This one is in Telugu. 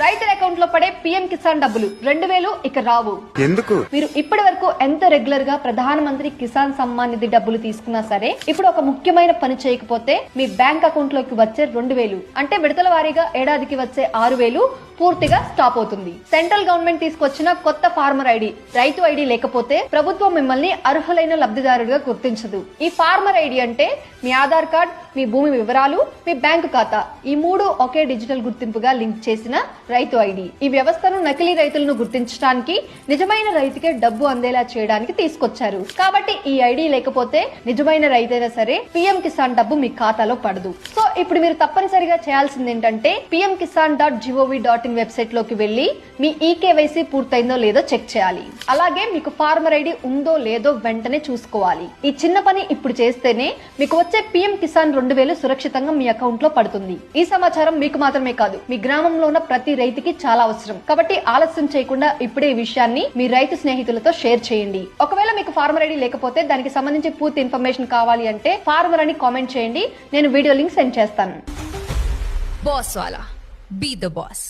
రైతుల అకౌంట్ లో పడే పీఎం కిసాన్ డబ్బులు 2000 ఇక రావు. ఎందుకు? మీరు ఇప్పటి వరకు ఎంత రెగ్యులర్ గా ప్రధానమంత్రి కిసాన్ సమ్మాన్ నిధి డబ్బులు తీసుకున్నా సరే, ఇప్పుడు ఒక ముఖ్యమైన పని చేయకపోతే మీ బ్యాంక్ అకౌంట్ లోకి వచ్చే 2000 అంటే విడతల వారీగా ఏడాదికి వచ్చే 6000 పూర్తిగా స్టాప్ అవుతుంది. సెంట్రల్ గవర్నమెంట్ తీసుకొచ్చిన కొత్త ఫార్మర్ ఐడి, రైతు ఐడి లేకపోతే ప్రభుత్వం మిమ్మల్ని అర్హులైన లబ్ధిదారుడిగా గుర్తించదు. ఈ ఫార్మర్ ఐడి అంటే మీ ఆధార్ కార్డ్, మీ భూమి వివరాలు, మీ బ్యాంకు ఖాతా, ఈ 3 ఒకే డిజిటల్ గుర్తింపుగా లింక్ చేసిన రైతు ఐడి. ఈ వ్యవస్థను నకిలీ రైతులను గుర్తించడానికి, నిజమైన రైతుకే డబ్బు అందేలా చేయడానికి తీసుకొచ్చారు. కాబట్టి ఈ ఐడి లేకపోతే నిజమైన రైతైనా సరే పీఎం కిసాన్ డబ్బు మీ ఖాతాలో పడదు. సో ఇప్పుడు మీరు తప్పనిసరిగా చేయాల్సింది ఏంటంటే pmkisan.gov.in వెబ్సైట్ లోకి వెళ్లి మీ ఈకేవైసీ పూర్తయిందో లేదో చెక్ చేయాలి. అలాగే మీకు ఫార్మర్ ఐడి ఉందో లేదో వెంటనే చూసుకోవాలి. ఈ చిన్న పని ఇప్పుడు చేస్తేనే మీకు వచ్చే పీఎం కిసాన్ 2000 సురక్షితంగా మీ అకౌంట్ లో పడుతుంది. ఈ సమాచారం మీకు మాత్రమే కాదు, మీ గ్రామంలో ఉన్న ప్రతి రైతుకి చాలా అవసరం. కాబట్టి ఆలస్యం చేయకుండా ఇప్పుడే ఈ విషయాన్ని మీ రైతు స్నేహితులతో షేర్ చేయండి. ఒకవేళ మీకు ఫార్మర్ ఐడి లేకపోతే దానికి సంబంధించి పూర్తి ఇన్ఫర్మేషన్ కావాలి అంటే ఫార్మర్ అని కామెంట్ చేయండి. నేను వీడియో లింక్ సెండ్ చేస్తాను. Boss Wala. Be the boss.